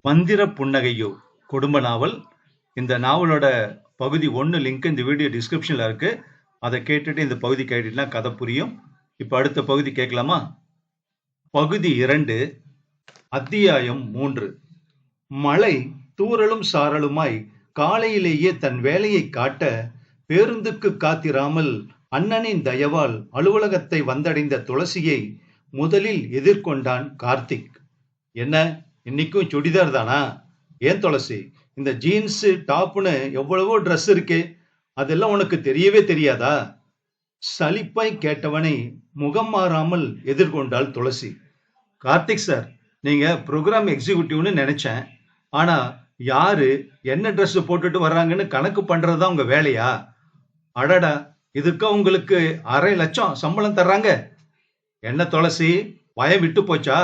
மந்திர புன்னகையோ குடும்ப நாவல். இந்த நாவலோட பகுதி 1 லிங்க் இந்த வீடியோ டிஸ்கிரிப்ஷன்ல இருக்கு. அதை கேட்டுட்டு இந்த பகுதி கேட்டுட்டுனா கதை புரியும். இப்ப அடுத்த பகுதி கேட்கலாமா? பகுதி 2, அத்தியாயம் 3. மழை தூறலும் சாரலுமாய் காலையிலேயே தன் வேலையை காட்ட பேருந்துக்கு காத்திராமல் அண்ணனின் தயவால் அலுவலகத்தை வந்தடைந்த துளசியை முதலில் எதிர்கொண்டான் கார்த்திக். என்ன, இன்னைக்கும் சுடிதார் தானா? ஏன் துளசி, இந்த ஜீன்ஸ் டாப்னு எவ்வளவோ ட்ரெஸ் இருக்கு, அதெல்லாம் உனக்கு தெரியவே தெரியாதா? சலிப்பாய் கேட்டவனை முகம் மாறாமல் எதிர்கொண்டாள் துளசி. கார்த்திக் சார், நீங்க ப்ரோக்ராம் எக்ஸிக்யூட்டிவ்னு நினைச்சேன். ஆனா யாரு என்ன ட்ரெஸ் போட்டுட்டு வர்றாங்கன்னு கணக்கு பண்றதுதான் உங்க வேலையா? அடடா, இதுக்கு உங்களுக்கு 500,000 சம்பளம் தர்றாங்க. என்ன துளசி, பயம் விட்டு போச்சா?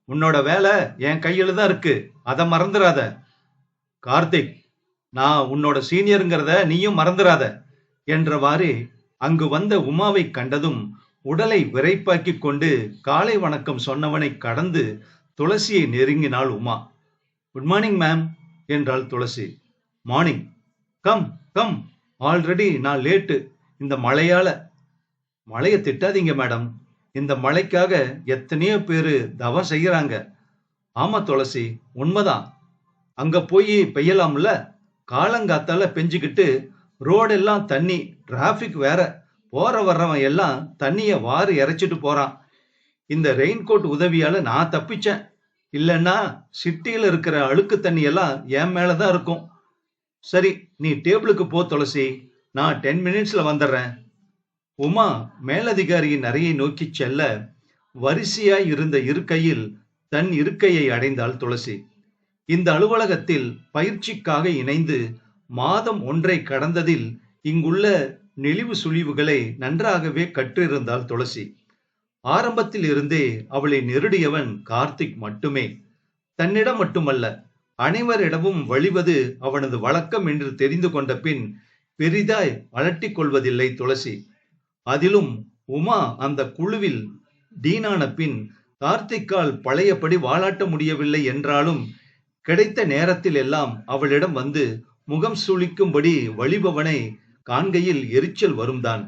உன்னோட வேலை என் கையில தான் இருக்கு, அதை மறந்துடாத. கார்த்திக், நான் உன்னோட சீனியருங்கிறத நீயும் மறந்துடாத என்றவாறு அங்கு வந்த உமாவை கண்டதும் உடலை விரைப்பாக்கி கொண்டு காலை வணக்கம் சொன்னவனை கடந்து துளசியை நெருங்கினாள் உமா. குட் மார்னிங் மேம் என்றாள் துளசி. மார்னிங். கம் கம், ஆல்ரெடி நான் லேட்டு. இந்த மழையால. மழைய திட்டாதீங்க மேடம், இந்த மழைக்காக எத்தனையோ பேரு தவம் செய்யறாங்க. ஆமா துளசி, உண்மைதான். அங்க போய் பெய்யலாம்ல? காலங்காத்தால பெஞ்சுக்கிட்டு ரோடெல்லாம் தண்ணி, டிராபிக் வேற. போற வர்றவன் எல்லாம் தண்ணிய வாரி இறைச்சிட்டு போறான். இந்த ரெயின்கோட் உதவியால நான் தப்பிச்சேன். இல்லைன்னா சிட்டியில இருக்கிற அழுக்கு தண்ணி எல்லாம் என் மேலதான் இருக்கும். சரி, நீ டேபிளுக்கு போ துளசி, நான் 10 மினிட்ஸ்ல வந்துடுறேன். உமா மேலதிகாரியின் அறையை நோக்கி செல்ல வரிசையாய் இருந்த இருக்கையில் தன் இருக்கையை அடைந்தாள் துளசி. இந்த அலுவலகத்தில் பயிற்சிக்காக இணைந்து மாதம் 1 கடந்ததில் இங்குள்ள நெளிவு சுழிவுகளை நன்றாகவே கற்றிருந்தாள் துளசி. ஆரம்பத்தில் இருந்தே அவளை நெருடியவன் கார்த்திக் மட்டுமே. தன்னிடம் மட்டுமல்ல, அனைவரிடமும் வழிவது அவனது வழக்கம் என்று தெரிந்து கொண்ட பின் பெரிதாய் அலட்டிக் கொள்வதில்லை துளசி. அதிலும் உமா அந்த குழுவில் டீனான பின் கார்த்திக்கால் பழையபடி வாலாட்ட முடியவில்லை என்றாலும் கிடைத்த நேரத்தில் எல்லாம் அவளிடம் வந்து முகம் சுளிக்கும்படி வழிபவனை காண்கையில் எரிச்சல் வரும்தான்.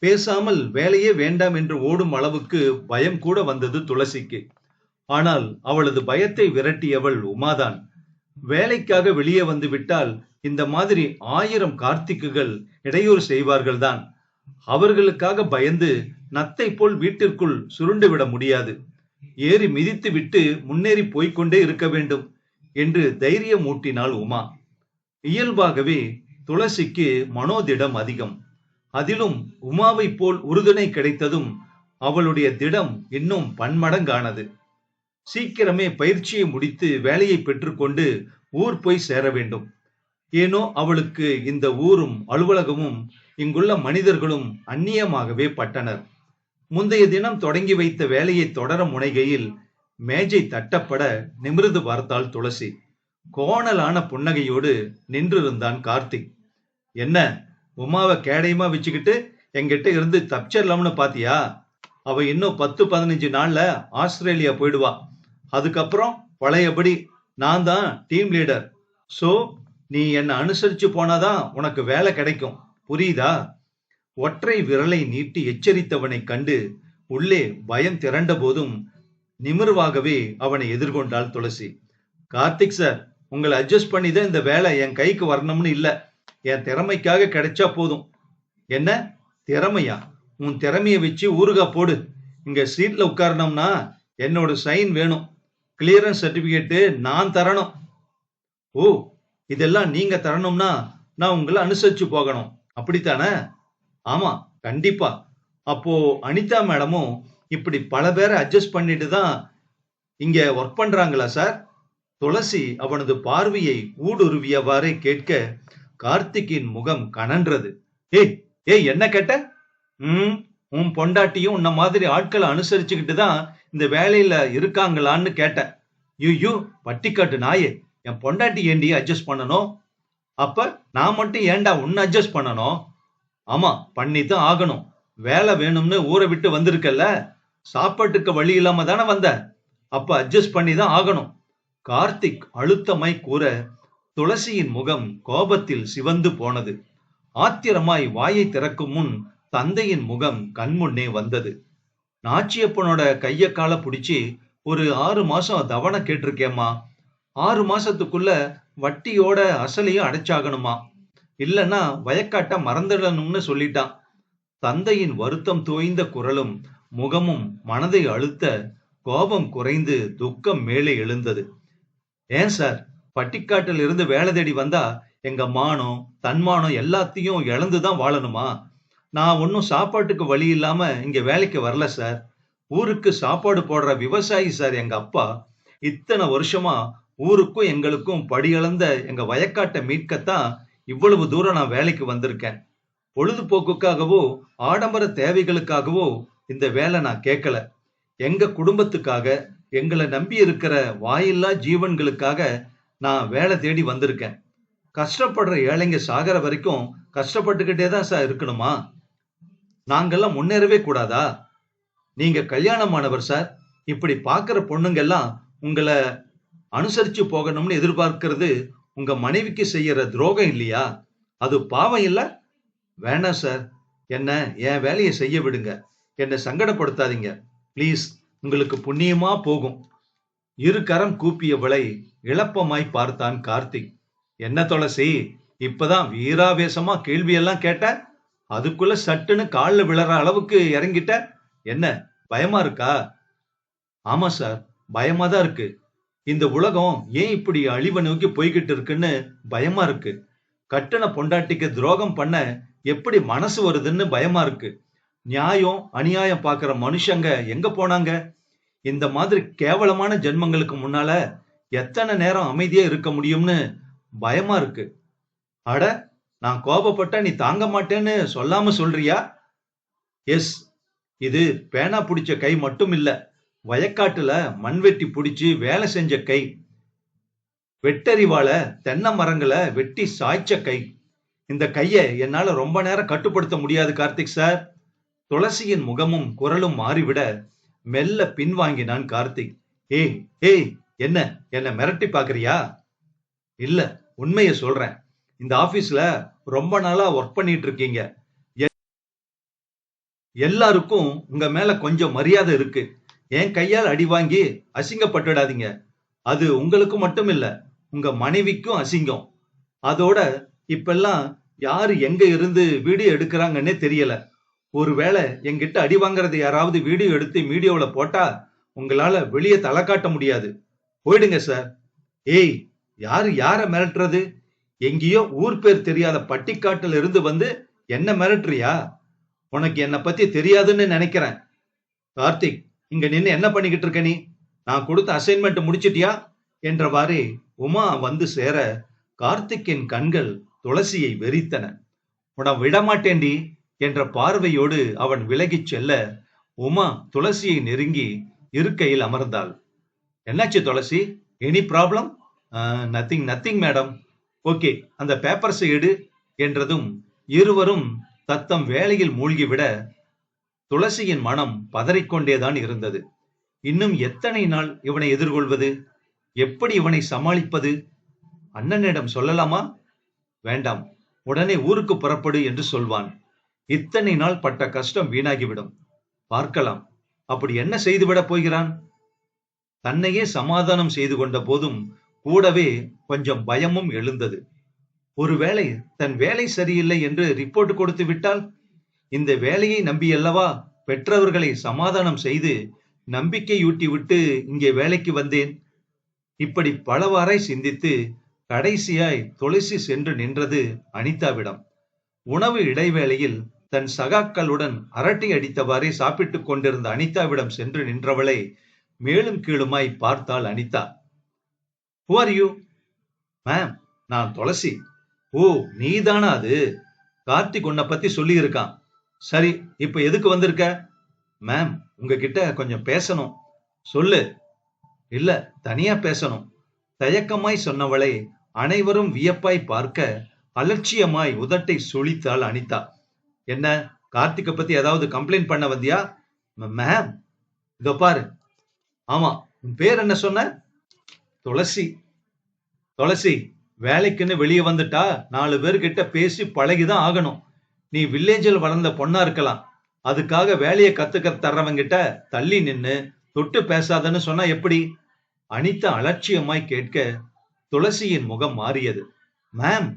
பேசாமல் வேலையே வேண்டாம் என்று ஓடும் அளவுக்கு பயம் கூட வந்தது துளசிக்கு. ஆனால் அவளது பயத்தை விரட்டியவள் உமாதான். வேலைக்காக வெளியே வந்து விட்டால் இந்த மாதிரி 1000 கார்த்திக்குகள் இடையூறு செய்வார்கள் தான். அவர்களுக்காக பயந்து நத்தை போல் வீட்டிற்குள் சுருண்டு விட முடியாது. ஏறி மிதித்து விட்டு முன்னேறி போய்கொண்டே இருக்க வேண்டும் என்று தைரியம் ஊட்டினாள் உமா. இயல்பாகவே துளசிக்கு மனோதிடம் அதிகம். அதிலும் உமாவை போல் உறுதுணை கிடைத்ததும் அவளுடைய திடம் இன்னும் பன்மடங்கானது. சீக்கிரமே பயிற்சியை முடித்து வேலையை பெற்றுக்கொண்டு ஊர் போய் சேர வேண்டும். ஏனோ அவளுக்கு இந்த ஊரும் அலுவலகமும் இங்குள்ள மனிதர்களும் அந்நியமாகவே பட்டனர். முந்தைய தினம் தொடங்கி வைத்த வேலையை தொடர முனைகையில் மேஜை தட்டப்பட நிமிர்ந்து பார்த்தாள் துளசி. கோணலான புன்னகையோடு நின்றிருந்தான் கார்த்திக். என்ன, உமாவை கேடயமா வச்சுக்கிட்டு என்கிட்ட இருந்து தப்பிச்சிடலாம்னு பாத்தியா? அவ இன்னும் 10-15 நாள்ல ஆஸ்திரேலியா போயிடுவா. அதுக்கப்புறம் பழையபடி நான் தான் டீம் லீடர். சோ நீ என்ன அனுசரிச்சு போனாதான் உனக்கு வேலை கிடைக்கும், புரியுதா? ஒற்றை விரலை நீட்டி எச்சரித்தவனை கண்டு உள்ளே பயம் திரண்ட போதும் நிமிர்வாகவே அவனை எதிர்கொண்டாள் துளசி. கார்த்திக் சார், உங்களை அட்ஜஸ்ட் பண்ணிதான் இந்த வேலை என் கைக்கு வரணும்னு இல்ல. என் திறமைக்காக கிடைச்சா போதும். என்ன திறமையா? உன் திறமையை வச்சு ஊறுகா போடு. இங்க சீட்ல உட்காரணும்னா என்னோட சைன் வேணும். கிளியரன்ஸ் சர்டிபிகேட் நான் தரணும். ஓ, இதெல்லாம் நீங்க தரணும்னா நான் உங்களை அனுசரிச்சு போகணும், அப்படித்தானே? ஆமா, கண்டிப்பா. அப்போ அனிதா மேடமும் இப்படி பல பேரை அட்ஜஸ்ட் பண்ணிட்டு தான் இங்க ஒர்க் பண்றாங்களா சார்? துளசி அவனது பார்வையை ஊடுருவியவாறே கேட்க கார்த்திக்கின் முகம் கனன்றது. ஏய் ஏய், என்ன கேட்ட? உன் பொண்டாட்டியும் உன்ன மாதிரி ஆட்களை அனுசரிச்சுக்கிட்டு தான் இந்த வேலையில இருக்காங்களான்னு கேட்டேன். யூ பட்டிக்காட்டு நாயே, என் பொண்டாட்டி ஏண்டி அட்ஜஸ்ட் பண்ணணும்? அப்ப நான் மட்டும் ஏண்டா உன்னை அட்ஜஸ்ட் பண்ணணும்? ஆமா, பண்ணித்தான் ஆகணும். வேலை வேணும்னு ஊரை விட்டு வந்திருக்கல்ல, சாப்பாட்டுக்கு வழி இல்லாம தானே வந்த. அப்ப அட்ஜஸ்ட் பண்ணி தான் ஆகணும். கார்த்திக் அழுத்தமாய் கூற துளசியின் முகம் கோபத்தில் சிவந்து போனது. ஆத்திரமாய் வாயை திறக்கும் முன் தந்தையின் முகம் கண்முன்னே வந்தது. நாச்சியப்பனோட கைய கால பிடிச்சி ஒரு 6 மாசம் தவணை கேட்டிருக்கேம்மா. 6 மாசத்துக்குள்ள வட்டியோட அசலையும் அடைச்சாகணுமா, இல்லன்னா வயக்காட்ட மறந்துடணும்னு சொல்லிட்டான். தந்தையின் வருத்தம் தோய்ந்த குரலும் முகமும் மனதை அழுத்த கோபம் குறைந்து துக்கம் மேலே எழுந்தது. ஏன் சார், பட்டிக்காட்டில் இருந்து வேலை தேடி வந்தா எங்க மானம் தன்மானம் எல்லாத்தையும் இழந்துதான் வாழணுமா? நான் ஒன்னும் சாப்பாட்டுக்கு வழி இல்லாம இங்க வேலைக்கு வரல சார். ஊருக்கு சாப்பாடு போடுற விவசாயி சார் எங்க அப்பா. இத்தனை வருஷமா ஊருக்கும் எங்களுக்கும் படியளந்த எங்க வயக்காட்டை மீட்கத்தான் இவ்வளவு தூரம் நான் வேலைக்கு வந்திருக்கேன். பொழுதுபோக்குக்காகவோ ஆடம்பர தேவைகளுக்காகவோ இந்த வேலை நான் கேட்கல. எங்க குடும்பத்துக்காக, எங்களை நம்பி இருக்கிற வாயில்லா ஜீவன்களுக்காக நான் வேலை தேடி வந்திருக்கேன். கஷ்டப்படுற ஏழைங்க சாகர வரைக்கும் கஷ்டப்பட்டுக்கிட்டே தான் சார் இருக்கணுமா? நாங்கெல்லாம் முன்னேறவே கூடாதா? நீங்க கல்யாணமானவர் சார். இப்படி பாக்குற பொண்ணுங்க எல்லாம் உங்களை அனுசரிச்சு போகணும்னு எதிர்பார்க்கிறது உங்க மனைவிக்கு செய்யற துரோகம் இல்லையா? அது பாவம் இல்ல? வேணாம் சார், என்ன என் வேலையை செய்ய விடுங்க. என்னை சங்கடப்படுத்தாதீங்க பிளீஸ், உங்களுக்கு புண்ணியமா போகும். இரு கரம் கூப்பியவளை இளப்பமாய் பார்த்தான் கார்த்திக். என்ன துளசி, இப்பதான் வீராவேசமா கேள்வியெல்லாம் கேட்ட, அதுக்குள்ள சட்டுன்னு காலில் விழற அளவுக்கு இறங்கிட்ட. என்ன பயமா இருக்கா? ஆமா சார், பயமா தான் இருக்கு. இந்த உலகம் ஏன் இப்படி அழிவை நோக்கி போய்கிட்டு இருக்குன்னு பயமா இருக்கு. கட்டண பொண்டாட்டிக்கு துரோகம் பண்ண எப்படி மனசு வருதுன்னு பயமா இருக்கு. நியாயம் அநியாயம் பாக்குற மனுஷங்க எங்க போனாங்க? இந்த மாதிரி கேவலமான ஜென்மங்களுக்கு முன்னால எத்தனை நேரம் அமைதியா இருக்க முடியும்னு பயமா இருக்கு. அட, நான் கோபப்பட்ட நீ தாங்க மாட்டேன்னு சொல்லாம சொல்றியா? எஸ், இது பேனா பிடிச்ச கை மட்டும் இல்ல, வயக்காட்டுல மண்வெட்டி பிடிச்சு வேலை செஞ்ச கை, வெட்டறிவால தென்னை மரங்களை வெட்டி சாய்ச்ச கை. இந்த கைய என்னால ரொம்ப நேரம் கட்டுப்படுத்த முடியாது கார்த்திக் சார். துளசியின் முகமும் குரலும் மாறிவிட மெல்ல பின்வாங்கினான் கார்த்திக். ஏய் ஏய், என்ன என்ன மிரட்டி பாக்குறியா? இல்ல, உண்மைய சொல்றேன். இந்த ஆபீஸ்ல ரொம்ப நாளா ஒர்க் பண்ணிட்டு இருக்கீங்க. எல்லாருக்கும் உங்க மேல கொஞ்சம் மரியாதை இருக்கு. என் கையால் அடி வாங்கி அசிங்கப்பட்டுடாதீங்க. அது உங்களுக்கு மட்டும் இல்ல, உங்க மனைவிக்கும் அசிங்கம். அதோட இப்பெல்லாம் யாரு எங்க இருந்து வீடியோ எடுக்கிறாங்கன்னே தெரியல. ஒருவேளை என்கிட்ட அடி வாங்குறது யாராவது வீடியோ எடுத்து மீடியாவுல போட்டா உங்களால வெளியே தலை காட்ட முடியாது. போயிடுங்க சார். ஏய், யாரு யார மிரட்டுறது? எங்கேயோ ஊர் பேர் தெரியாத பட்டிக்காட்டுல இருந்து வந்து என்ன மிரட்டுறியா? உனக்கு என்ன பத்தி தெரியாதுன்னு நினைக்கிறேன். கார்த்திக், இங்க நின்னு என்ன பண்ணிக்கிட்டு இருக்க நீ? நான் கொடுத்த அசைன்மெண்ட் முடிச்சிட்டியா என்றவாறே உமா வந்து சேர கார்த்திக்கின் கண்கள் துளசியை வெறித்தன. உன விடமாட்டேண்டி என்ற பார்வையோடு அவன் விலகிச் செல்ல உமா துளசியை நெருங்கி இருக்கையில் அமர்ந்தாள். என்னாச்சு Tulasi? Any problem? Nothing nothing madam. Okay, அந்த பேப்பர்ஸை எடு என்றதும் இருவரும் தத்தம் வேலையில் மூழ்கிவிட துளசியின் மனம் பதறிக்கொண்டேதான் இருந்தது. இன்னும் எத்தனை நாள் இவனை எதிர்கொள்வது? எப்படி இவனை சமாளிப்பது? அண்ணனிடம் சொல்லலாமா? வேண்டாம், உடனே ஊருக்கு புறப்படு என்று சொல்வான். இத்தனை நாள் பட்ட கஷ்டம் வீணாகிவிடும். பார்க்கலாம், அப்படி என்ன செய்துவிட போகிறான்? தன்னையே சமாதானம் செய்து கொண்ட போதும் கூடவே கொஞ்சம் பயமும் எழுந்தது. ஒருவேளை தன் வேலை சரியில்லை என்று ரிப்போர்ட் கொடுத்து விட்டால்? இந்த வேலையை நம்பியல்லவா பெற்றவர்களை சமாதானம் செய்து நம்பிக்கையூட்டி விட்டு இங்கே வேலைக்கு வந்தேன். இப்படி பலவாறாய் சிந்தித்து கடைசியாய் துளசி சென்று நின்றது அனிதாவிடம். உணவு இடைவேளையில் தன் சகாக்களுடன் அரட்டை அடித்தவாறே சாப்பிட்டுக் கொண்டிருந்த அனிதாவிடம் சென்று நின்றவளை மேலும் கீழுமாய் பார்த்தாள் Anitha. Who are you? Ma'am, நான் துளசி. ஓ, நீதானா அது? கார்த்திக் உன்னை பத்தி சொல்லி இருக்கான். சரி, இப்ப எதுக்கு வந்திருக்க? மேம், உங்ககிட்ட கொஞ்சம் பேசணும். சொல்லு. இல்ல, தனியா பேசணும். தயக்கமாய் சொன்னவளை அனைவரும் வியப்பாய் பார்க்க அலட்சியமாய் உதட்டை சுழித்தாள் அனிதா. என்ன, கார்த்திகை பத்தி ஏதாவது கம்ப்ளைண்ட் பண்ண வந்தியா? மேம், இதோ பாரு. ஆமா, உன் பேர் என்ன சொன்ன? துளசி, துளசி, வேலைக்குன்னு வெளியே வந்துட்டா 4 பேர்கிட்ட பேசி பழகிதான் ஆகணும். நீ வில்லேஜில் வளர்ந்த பொண்ணா இருக்கலாம். அதுக்காக வேலையை கத்துக்க தர்றவங்கிட்ட தள்ளி நின்னு தொட்டு பேசாதன்னு சொன்னா எப்படி? அனிதா அலட்சியமாய் கேட்க துளசியின் முகம் மாறியது. மேம்,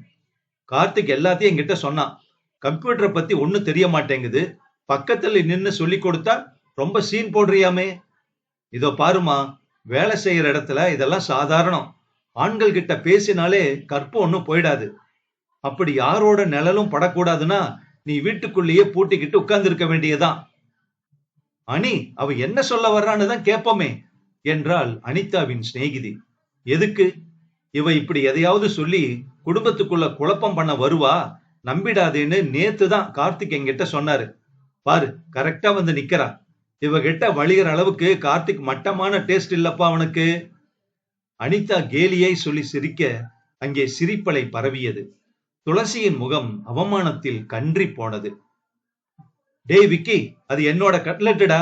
கார்த்திக் எல்லாத்தையும் என்கிட்ட சொன்னான். கம்ப்யூட்டரை பத்தி ஒண்ணும் தெரிய மாட்டேங்குது. பக்கத்துல நின்னு சொல்லி கொடுத்தா ரொம்ப சீன் போடுறியாமே. இதோ பாருமா, வேலை செய்யற இடத்துல இதெல்லாம் சாதாரணம். ஆண்கள் கிட்ட பேசினாலே கற்பு ஒண்ணும் போயிடாது. அப்படி யாரோட நிழலும் படக்கூடாதுன்னா நீ வீட்டுக்குள்ளேயே பூட்டிக்கிட்டு உட்கார்ந்து இருக்க வேண்டியதான். அனி, அவ என்ன சொல்ல வர்றான்னு தான் கேட்போமே என்றாள் அனிதாவின் சிநேகிதி. எதுக்கு? இவ இப்படி எதையாவது சொல்லி குடும்பத்துக்குள்ள குழப்பம் பண்ண வருவா. நம்பிடாதேன்னு நேத்து தான் கார்த்திக் என்கிட்ட சொன்னாரு. பாரு, கரெக்டா வந்து நிக்கிறா. இவகிட்ட வழிகிற அளவுக்கு கார்த்திக் மட்டமான டேஸ்ட் இல்லப்பா அவனுக்கு. அனிதா கேலியை சொல்லி சிரிக்க அங்கே சிரிப்பலை பரவியது. துளசியின் முகம் அவமானத்தில் கன்றி போனது. டேய் விக்கி, அது என்னோட கட்லெட்டுடா.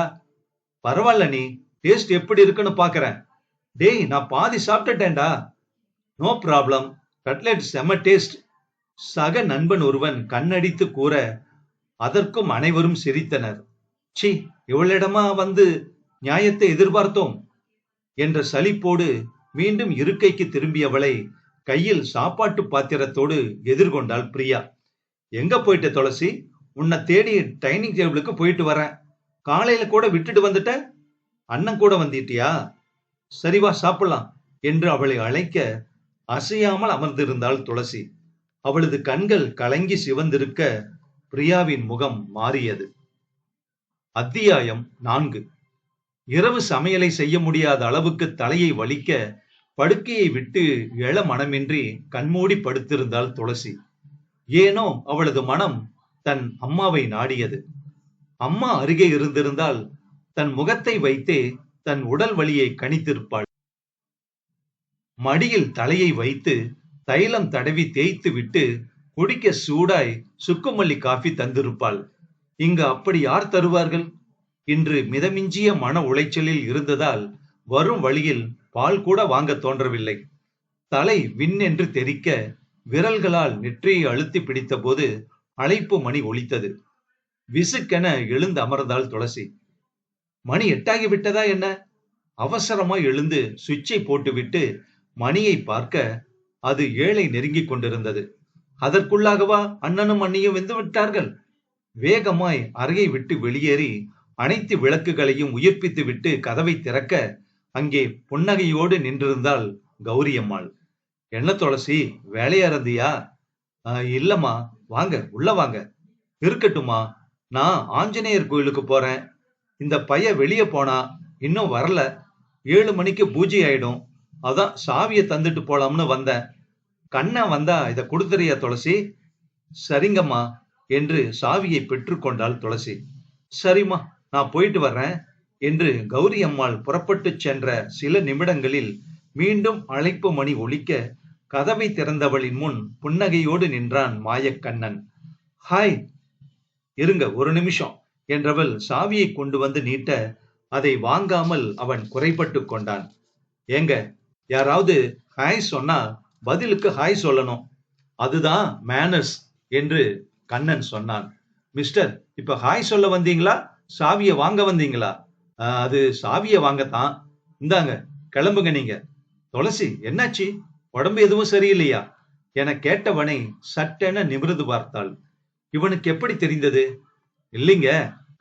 பரவாயில்ல, நீ டேஸ்ட் எப்படி இருக்குன்னு பாக்குறேன். டேய், நான் பாதி சாப்பிட்டுட்டேன்டா. நோ ப்ராப்ளம், கட்லெட் செம டேஸ்ட். சக நண்பன் ஒருவன் கண்ணடித்து கூற அதற்கும் அனைவரும் சிரித்தனர். சி, இவளிடமா வந்து நியாயத்தை எதிர்பார்த்தோம் என்ற சலிப்போடு மீண்டும் இருக்கைக்கு திரும்பியவளை கையில் சாப்பாட்டு பாத்திரத்தோடு எதிர்கொண்டாள் பிரியா. எங்க போயிட்ட துளசி? உன்னை தேடி டைனிங் டேபிளுக்கு போயிட்டு வரேன். காலையில கூட விட்டுட்டு வந்துட்ட. அண்ணன் கூட வந்துட்டியா? சரிவா சாப்பிடலாம் என்று அவளை அழைக்க அசையாமல் அமர்ந்திருந்தாள் துளசி. அவளது கண்கள் கலங்கி சிவந்திருக்க பிரியாவின் முகம் மாறியது. அத்தியாயம் 4. இரவு சமையலை செய்ய முடியாத அளவுக்கு தலையை வலிக்க படுக்கையை விட்டு எழ மனமின்றி கண்மூடி படுத்திருந்தாள் துளசி. ஏனோ அவளது மனம் தன் அம்மாவை நாடியது. அம்மா அருகே இருந்திருந்தால் தன் முகத்தை வைத்தே தன் உடல் வலியை கணித்திருப்பாள். மடியில் தலையை வைத்து தைலம் தடவி தேய்த்து விட்டு குடிக்க சூடாய் சுக்குமல்லி காஃபி தந்திருப்பாள். இங்கு அப்படி யார் தருவார்கள்? இன்று மிதமிஞ்சிய மன உளைச்சலில் இருந்ததால் வரும் வழியில் பால் கூட வாங்க தோன்றவில்லை. தலை விண்ணென்று தெரிக்க விரல்களால் நெற்றியை அழுத்தி பிடித்த போது அழைப்பு மணி ஒலித்தது. விசுக்கென எழுந்து அமர்ந்தாள் துளசி. மணி 8 விட்டதா என்ன? அவசரமாய் எழுந்து சுவிட்சை போட்டுவிட்டு மணியை பார்க்க அது 7 நெருங்கிக் கொண்டிருந்தது. அதற்குள்ளாகவா அண்ணனும் அண்ணியும் வெந்து விட்டார்கள்? வேகமாய் அறையை விட்டு வெளியேறி அனைத்து விளக்குகளையும் உயிர்ப்பித்து விட்டு கதவை திறக்க அங்கே புன்னகையோடு நின்றிருந்தாள் கௌரியம்மாள். என்ன துளசி, வேலையா இருந்தியா? இல்லம்மா, வாங்க உள்ள வாங்க. இருக்கட்டுமா, நான் ஆஞ்சநேயர் கோயிலுக்கு போறேன். இந்த பைய வெளியே போனா இன்னும் வரல. 7 மணிக்கு பூஜை ஆயிடும். அதான் சாவியை தந்துட்டு போலாம்னு வந்தேன். கண்ணா வந்தா இத கொடுத்துறியா துளசி? சரிங்கம்மா என்று சாவியை பெற்றுக்கொண்டாள் துளசி. சரிம்மா, நான் போயிட்டு வர்றேன் என்று கௌரி அம்மாள் புறப்பட்டு சென்ற சில நிமிடங்களில் மீண்டும் அழைப்பு மணி ஒலிக்க கதவை திறந்தவளின் முன் புன்னகையோடு நின்றான் மாயக்கண்ணன். ஹாய், இருங்க ஒரு நிமிஷம் என்றவள் சாவியை கொண்டு வந்து நீட்ட அதை வாங்காமல் அவன் குறைபட்டு கொண்டான். ஏங்க, யாராவது ஹாய் சொன்னா பதிலுக்கு ஹாய் சொல்லணும். அதுதான் மேனர்ஸ் என்று கண்ணன் சொன்னான். மிஸ்டர், இப்ப ஹாய் சொல்ல வந்தீங்களா, சாவிய வாங்க வந்தீங்களா? அது சாவிய வாங்கத்தான். இந்தாங்க, கிளம்புங்க நீங்க. துளசி, என்னாச்சு? உடம்பு எதுவும் சரியில்லையா என கேட்டவனை சட்டென நிமிர்ந்து பார்த்தாள். இவனுக்கு எப்படி தெரிந்தது? இல்லைங்க,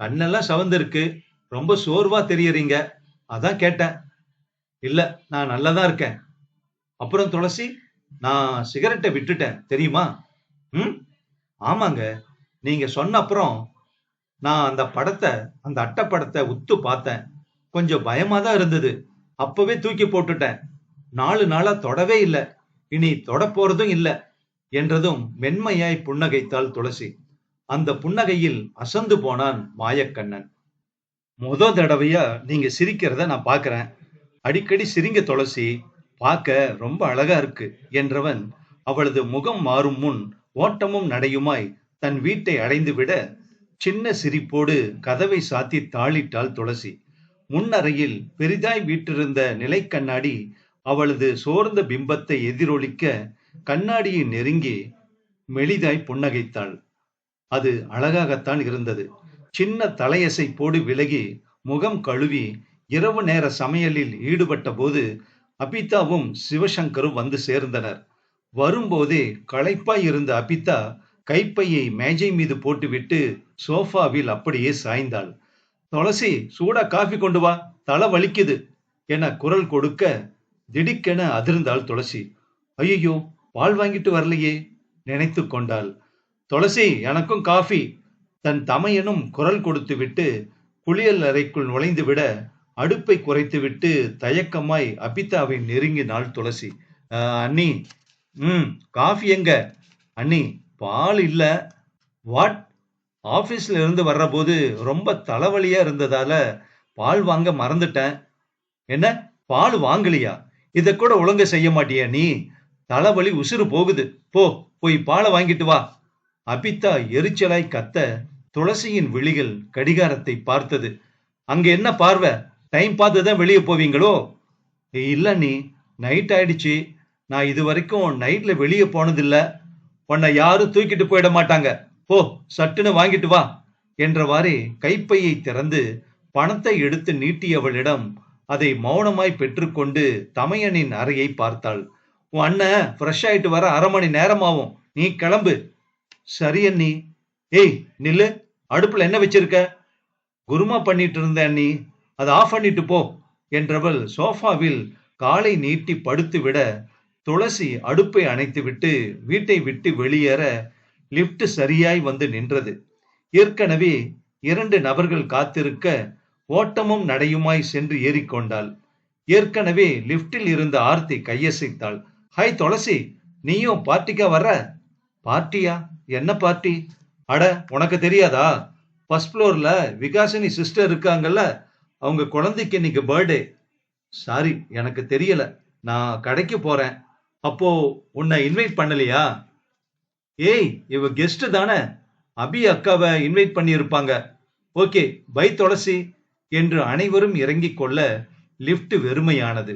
கண்ணெல்லாம் சவந்திருக்கு, ரொம்ப சோர்வா தெரியறீங்க, அதான் கேட்டேன். இல்ல, நான் நல்லாதான் இருக்கேன். அப்புறம் துளசி, நான் சிகரெட்டை விட்டுட்டேன் தெரியுமா? ஆமாங்க, நீங்க சொன்ன அப்புறம் நான் அந்த அட்டைப்படத்தை உத்து பார்த்தேன். கொஞ்சம் பயமா தான் இருந்தது. அப்பவே தூக்கி போட்டுட்டேன். 4 நாளா தொடவே இல்லை, இனி தொட போறதும் இல்லை என்றதும் மென்மையாய் புன்னகைத்தாள் துளசி. அந்த புன்னகையில் அசந்து போனான் மாயக்கண்ணன். தடவையா நீங்க சிரிக்கிறத நான் பாக்குறேன். அடிக்கடி சிரிங்க துளசி, பார்க்க ரொம்ப அழகா இருக்கு என்றவன் அவளது முகம் மாறும் முன் ஓட்டமும் நடையுமாய் தன் வீட்டை அடைந்து விட சின்ன சிரிப்போடு கதவை சாத்தி தாளிட்டாள் துளசி. முன்னறையில் பெரிதாய் வீற்றிருந்த நிலை கண்ணாடி அவளது சோர்ந்த பிம்பத்தை எதிரொலிக்க கண்ணாடியை நெருங்கி மெலிதாய் புன்னகைத்தாள். அது அழகாகத்தான் இருந்தது. சின்ன தலையசைப்போடு விலகி முகம் கழுவி இரவு நேர சமையலில் ஈடுபட்ட போது அபிதாவும் சிவசங்கரும் வந்து சேர்ந்தனர். வரும்போதே களைப்பாய் இருந்த அபிதா கைப்பையை மேஜை மீது போட்டுவிட்டு சோஃபாவில் அப்படியே சாய்ந்தாள். துளசி, சூடா காஃபி கொண்டு வா, தலை வலிக்குது என குரல் கொடுக்க திடுக்கென அதிர்ந்தாள் துளசி. ஐயோ, பால் வாங்கிட்டு வரலையே நினைத்து கொண்டாள். துளசி, எனக்கும் காஃபி தன் தமையனும் குரல் கொடுத்து விட்டு குளியல் அறைக்குள் நுழைந்துவிட அடுப்பை குறைத்துவிட்டு தயக்கமாய் அபிதாவை நெருங்கினாள் துளசி. அண்ணி, காஃபி எங்க? அண்ணி, பால் இல்ல. வாட்? ஆபீஸ்ல இருந்து வர்ற போது ரொம்ப தலைவலியா இருந்ததால பால் வாங்க மறந்துட்டேன். என்ன, பால் வாங்கலையா? இத கூட ஒழுங்க செய்ய மாட்டியா நீ? தலைவலி உசுறு போகுது. போய் பாலை வாங்கிட்டு வா. அபிதா எரிச்சலாய் கத்த துளசியின் விழிகள் கடிகாரத்தை பார்த்தது. அங்க என்ன பார்வை? டைம் பார்த்துதான் வெளியே போவீங்களோ? இல்ல நீ, நைட் ஆயிடுச்சு. நான் இது வரைக்கும் நைட்ல வெளியே போனதில்ல. உன்னை யாரும் தூக்கிட்டு போயிட மாட்டாங்க. சட்டுன்னு வாங்கிட்டு வா என்றவாறே கைப்பையை திறந்து பணத்தை எடுத்து நீட்டியவளிடம் அதை மௌனமாய் பெற்றுக்கொண்டு தமையனின் அறையை பார்த்தாள். உன் அண்ணன் ஃப்ரெஷ் ஆயிட்டு வர 1/2 மணி நேரமாகும். நீ கிளம்பு. சரி அண்ணி. ஏய் நில்லு, அடுப்புல என்ன வச்சிருக்க? குருமா பண்ணிட்டு இருந்த அண்ணி, அதை ஆஃப் பண்ணிட்டு போ என்றவள் சோஃபாவில் காலை நீட்டி படுத்து விட துளசி அடுப்பை அணைத்து விட்டு வீட்டை விட்டு வெளியேற லிப்ட் சரியாய் வந்து நின்றது. ஏற்கனவே 2 நபர்கள் காத்திருக்க ஓட்டமும் நடையுமாய் சென்று ஏறிக்கொண்டாள். ஏற்கனவே லிப்டில் இருந்த ஆர்த்தி கையசைத்தாள். ஹாய் துளசி, நீயும் பார்ட்டிக்கா வர்ற? பார்ட்டியா? என்ன பார்ட்டி? அட, உனக்கு தெரியாதா? ஃபர்ஸ்ட் ஃப்ளோர்ல விகாசினி சிஸ்டர் இருக்காங்கல்ல, அவங்க குழந்தைக்கு இன்னைக்கு பர்த்டே. சாரி, எனக்கு தெரியல. நான் கடைக்கு போறேன். அப்போ உன்னை இன்வைட் பண்ணலையா? ஏய், இவ கெஸ்ட் தானே. அபி அக்காவை இன்வைட் பண்ணி இருப்பாங்க. ஓகே, பை துளசி என்று அனைவரும் இறங்கிக் கொள்ள லிப்ட் வெறுமையானது.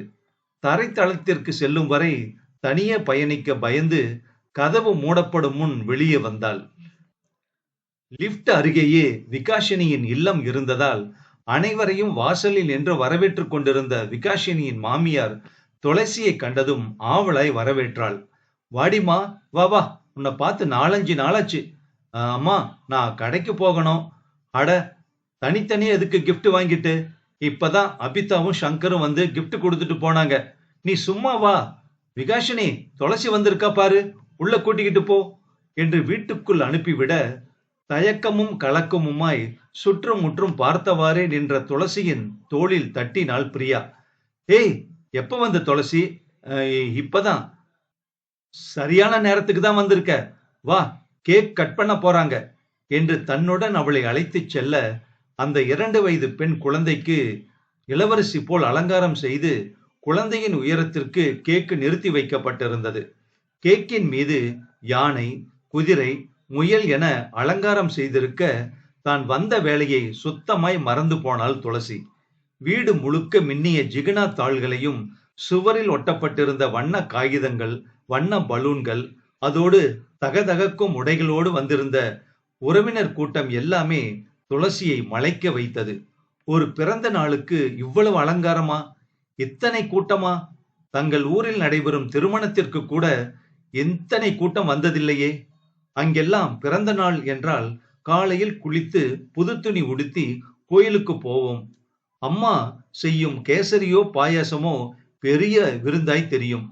தரைத்தளத்திற்கு செல்லும் வரை தனியே பயணிக்க பயந்து கதவு மூடப்படும் முன் வெளியே வந்தாள். லிப்ட் அருகேயே விகாஷினியின் இல்லம் இருந்ததால் அனைவரையும் வாசலில் நின்று வரவேற்றுக் கொண்டிருந்த விகாஷினியின் மாமியார் துளசியை கண்டதும் ஆவலாய் வரவேற்றாள். வாடிமா, வா வா, உன்னை பார்த்து 4-5 நாளாச்சு. அம்மா, நான் கடைக்கு போகணும். அட, தனித்தனியே எதுக்கு கிஃப்ட் வாங்கிட்டு? இப்பதான் அபிதாவும் சங்கரும் வந்து கிஃப்ட் கொடுத்துட்டு போனாங்க. நீ சும்மா வா. விகாஷினி, துளசி வந்திருக்கா பாரு, உள்ள கூட்டிக்கிட்டு போ என்று வீட்டுக்குள் அனுப்பிவிட தயக்கமும் கலக்கமுமாய் சுற்றும் முற்றும் பார்த்தவாறே நின்ற துளசியின் தோளில் தட்டினாள் பிரியா. ஏய், எப்ப வந்த துளசி? இப்பதான். சரியான நேரத்துக்கு தான் வந்திருக்க. வா, கேக் கட் பண்ண போறாங்க என்று தன்னுடன் அவளை அழைத்துச் செல்ல அந்த 2 வயது பெண் குழந்தைக்கு இளவரசி போல் அலங்காரம் செய்து குழந்தையின் உயரத்திற்கு கேக்கு நிறுத்தி வைக்கப்பட்டிருந்தது. கேக்கின் மீது யானை, குதிரை, முயல் என அலங்காரம் செய்திருக்க தான் வந்த வேலையை சுத்தமாய் மறந்து போனாள் துளசி. வீடு முழுக்க மின்னிய ஜிகினா தாள்களையும் சுவரில் ஒட்டப்பட்டிருந்த வண்ண காகிதங்கள், வண்ண பலூன்கள், அதோடு தகதகக்கும் உடைகளோடு வந்திருந்த உறவினர் கூட்டம் எல்லாமே துளசியை மலைக்க வைத்தது. ஒரு பிறந்த நாளுக்கு இவ்வளவு அலங்காரமா? இத்தனை கூட்டமா? தங்கள் ஊரில் நடைபெறும் திருமணத்திற்கு கூட எத்தனை கூட்டம் வந்ததில்லையே. அங்கெல்லாம் பிறந்த நாள் என்றால் காலையில் குளித்து புது துணி உடுத்தி கோயிலுக்கு போவோம். அம்மா செய்யும் கேசரியோ பாயாசமோ பெரிய விருந்தாய் தெரியும்.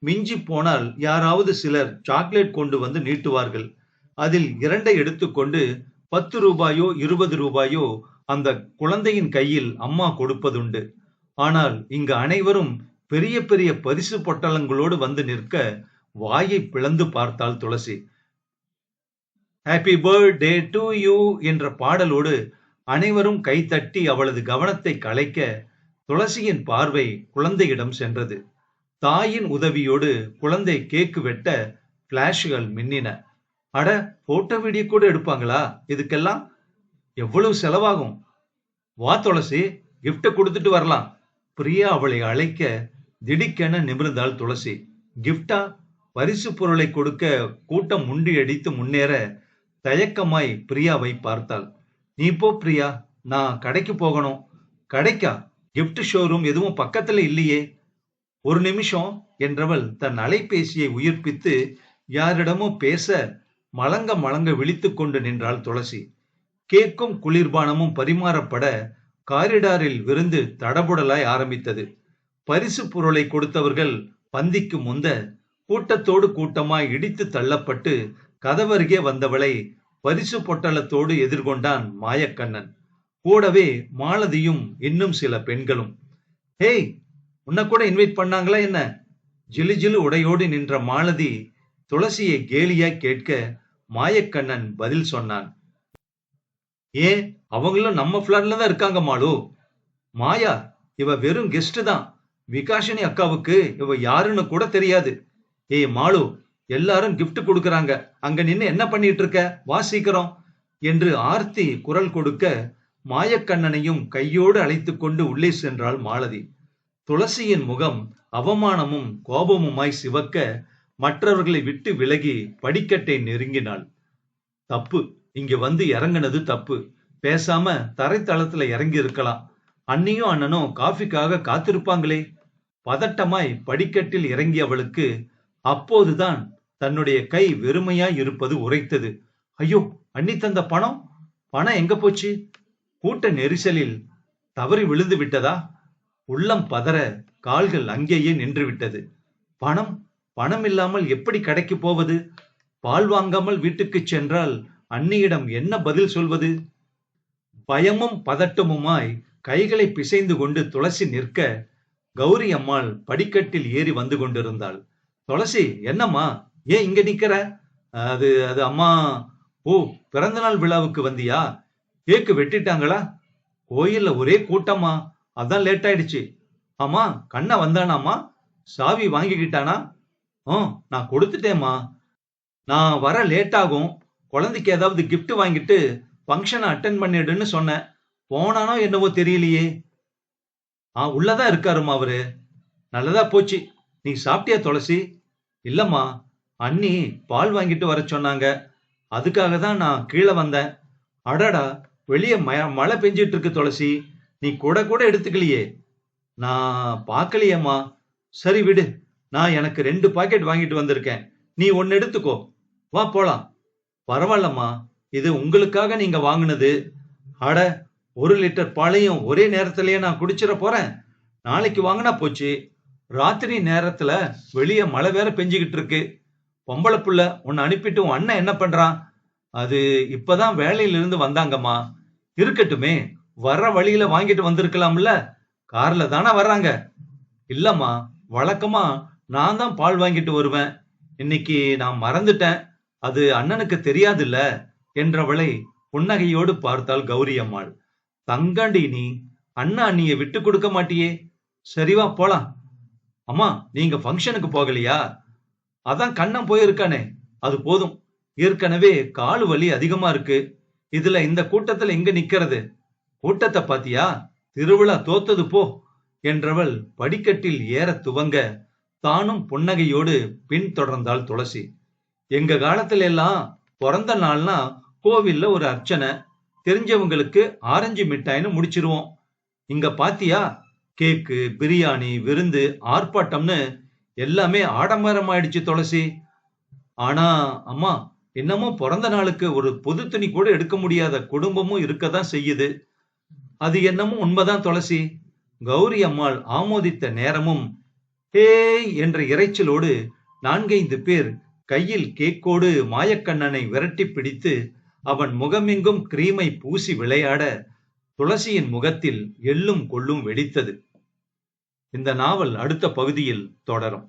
மிஞ்சி போனால் யாராவது சிலர் சாக்லேட் கொண்டு வந்து நீட்டுவார்கள். அதில் 2 எடுத்துக்கொண்டு 10 ரூபாயோ 20 ரூபாயோ அந்த குழந்தையின் கையில் அம்மா கொடுப்பதுண்டு. ஆனால் இங்கு அனைவரும் பெரிய பெரிய பரிசு பொட்டலங்களோடு வந்து நிற்க வாயை பிளந்து பார்த்தாள் துளசி. ஹாப்பி பர்த்டே டு யூ என்ற பாடலோடு அனைவரும் கைத்தட்டி அவளது கவனத்தை கலைக்க துளசியின் பார்வை குழந்தையிடம் சென்றது. தாயின் உதவியோடு குழந்தை கேக்கு வெட்ட பிளாஷ்கள் மின்னின. அட, போட்டோ வீடியோ கூட எடுப்பாங்களா? இதுக்கெல்லாம் எவ்வளவு செலவாகும்? வா துளசி, கிஃப்ட கொடுத்துட்டு வரலாம். பிரியா அவளை அழைக்க திடுக்கென நிமிர்ந்தாள் துளசி. கிஃப்டா? பரிசு பொருளை கொடுக்க கூட்டம் முண்டியடித்து முன்னேற தயக்கமாய் பிரியாவை பார்த்தாள். நீ போ பிரியா, நான் கடைக்கு போகணும். கடைக்கா? கிஃப்ட் ஷோரூம் எதுவும் பக்கத்துல இல்லையே. ஒரு நிமிஷம் என்றவள் தன் அலைபேசியை உயிர்ப்பித்து யாரிடமும் பேச மலங்க மலங்க விழித்துக் கொண்டு நின்றாள் துளசி. கேக்கும் குளிர்பானமும் பரிமாறப்பட காரிடாரில் விருந்து தடபுடலாய் ஆரம்பித்தது. பரிசு பொருளை கொடுத்தவர்கள் பந்திக்கு முந்த கூட்டத்தோடு கூட்டமாய் இடித்து தள்ளப்பட்டு கதவருகே வந்தவளை பரிசு பொட்டலத்தோடு எதிர்கொண்டான் மாயக்கண்ணன். கூடவே மாலதியும் இன்னும் சில பெண்களும். ஹேய், உன்னை கூட இன்வைட் பண்ணாங்களா என்ன? ஜிலு ஜிலு உடையோடு நின்ற மாலதி துளசியை கேலியா கேட்க மாயக்கண்ணன் பதில் சொன்னான். ஏன், அவங்களும் நம்ம பிளாட்ல தான் இருக்காங்க மாலு. மாயா, இவ வெறும் கெஸ்ட் தான். விகாஷினி அக்காவுக்கு இவ யாருன்னு கூட தெரியாது. ஏய் மாலு, எல்லாரும் கிஃப்ட் கொடுக்கறாங்க, அங்க நின்னு என்ன பண்ணிட்டு இருக்க? வா சீக்கிரம் என்று ஆர்த்தி குரல் கொடுக்க மாயக்கண்ணனையும் கையோடு அழைத்து கொண்டு உள்ளே சென்றாள் மாலதி. துளசியின் முகம் அவமானமும் கோபமுமாய் சிவக்க மற்றவர்களை விட்டு விலகி படிக்கட்டை நெருங்கினாள். தப்பு, இங்க வந்து இறங்குனது தப்பு. பேசாம தரைத்தளத்துல இறங்கி இருக்கலாம். அண்ணியும் அண்ணனும் காஃபிக்காக காத்திருப்பாங்களே. பதட்டமாய் படிக்கட்டில் இறங்கியவளுக்கு அப்போதுதான் தன்னுடைய கை வெறுமையாய் இருப்பது உரைத்தது. ஐயோ, அண்ணி தந்த பணம் பணம் எங்க போச்சு? கூட்ட நெரிசலில் தவறி விழுந்து விட்டதா? உள்ளம் பதற கால்கள் அங்கேயே நின்று விட்டது. பணம் பணம் இல்லாமல் எப்படி கடைக்கு போவது? பால் வாங்காமல் வீட்டுக்கு சென்றால் அண்ணியிடம் என்ன பதில் சொல்வது? பயமும் பதட்டமுமாய் கைகளை பிசைந்து கொண்டு துளசி நிற்க கௌரி அம்மாள் படிக்கட்டில் ஏறி வந்து கொண்டிருந்தாள். துளசி, என்னம்மா, ஏன் இங்க நிக்கிற? அது அது அம்மா. ஓ, பிறந்தநாள் விழாவுக்கு வந்தியா? கேக்கு வெட்டிட்டாங்களா? கோயில்ல ஒரே கூட்டமா, அதான் லேட் ஆயிடுச்சு. ஆமா, கண்ணா வந்தானாமா? சாவி வாங்கிக்கிட்டானா? நான் கொடுத்துட்டேம்மா. நான் வர லேட் ஆகும். குழந்தைக்கு ஏதாவது கிஃப்ட் வாங்கிட்டு ஃபங்க்ஷனை அட்டென்ட் பண்ணிடுன்னு சொன்னேன். போனானோ என்னவோ தெரியலையே. உள்ளதான் இருக்காருமா அவரு. நல்லதா போச்சு. நீ சாப்பிட்டியா துளசி? இல்லம்மா, அண்ணி பால் வாங்கிட்டு வர சொன்னாங்க. அதுக்காக தான் நான் கீழே வந்தேன். அடடா, வெளியே மழை பெஞ்சிட்டு இருக்கு துளசி. நீ கூட கூட எடுத்துக்கலையே. நான் பார்க்கலையேம்மா. சரி விடு, நான் எனக்கு 2 பாக்கெட் வாங்கிட்டு வந்திருக்கேன். நீ 1 எடுத்துக்கோ. வா போலாம். பரவாயில்லம்மா, இது உங்களுக்காக நீங்க வாங்கினது. அட, 1 லிட்டர் பாலையும் ஒரே நேரத்திலேயே நான் குடிச்சிட போறேன். நாளைக்கு வாங்கினா போச்சு. ராத்திரி நேரத்துல வெளியே மழை வேற பெஞ்சுக்கிட்டு இருக்கு. பொம்பளை புள்ள உன்னை அனுப்பிட்டு உன் அண்ணன் என்ன பண்றான்? அது இப்பதான் வேலையிலிருந்து வந்தாங்கம்மா. இருக்கட்டுமே, வர்ற வழியில வாங்கிட்டு வந்திருக்கலாம்ல. கார்ல தானே வர்றாங்க. இல்லம்மா, வழக்கமா நான் தான் பால் வாங்கிட்டு வருவேன். இன்னைக்கு நான் மறந்துட்டேன். அது அண்ணனுக்கு தெரியாதுல்ல என்றவளை புன்னகையோடு பார்த்தாள் கௌரி அம்மாள். தங்காண்டி நீ, அண்ணா அண்ணிய விட்டு கொடுக்க மாட்டியே. சரிவா போலாம். அம்மா, நீங்க ஃபங்க்ஷனுக்கு போகலையா? அதான் கண்ணன் போயிருக்கானே, அது போதும். ஏற்கனவே காலு வலி அதிகமா இருக்கு. இதுல இந்த கூட்டத்துல எங்க நிக்கிறது? கூட்டத்தை பாத்தியா? திருவிழா தோத்தது போ என்றவள் படிக்கட்டில் ஏற துவங்க தானும் புன்னகையோடு பின் தொடர்ந்தாள் துளசி. எங்க காலத்துல எல்லாம் பிறந்த நாள்னா கோவில்ல ஒரு அர்ச்சனை, தெரிஞ்சவங்களுக்கு ஆரஞ்சு மிட்டாய்னு முடிச்சிருவோம். இங்க பாத்தியா, கேக்கு, பிரியாணி, விருந்து, ஆர்ப்பாட்டம்னு எல்லாமே ஆடம்பரம் ஆயிடுச்சு துளசி. ஆனா அம்மா, இன்னமும் பிறந்த நாளுக்கு ஒரு புது துணி கூட எடுக்க முடியாத குடும்பமும் இருக்கதான் செய்யுது. அது என்னமோ உண்மைதான் துளசி. கௌரி அம்மாள் ஆமோதித்த நேரமும் ஹேய் என்ற இரைச்சலோடு 4-5 பேர் கையில் கேக்கோடு மாயக்கண்ணனை விரட்டி பிடித்து அவன் முகமெங்கும் கிரீமை பூசி விளையாட துளசியின் முகத்தில் எள்ளும் கொள்ளும் வெடித்தது. இந்த நாவல் அடுத்த பகுதியில் தொடரும்.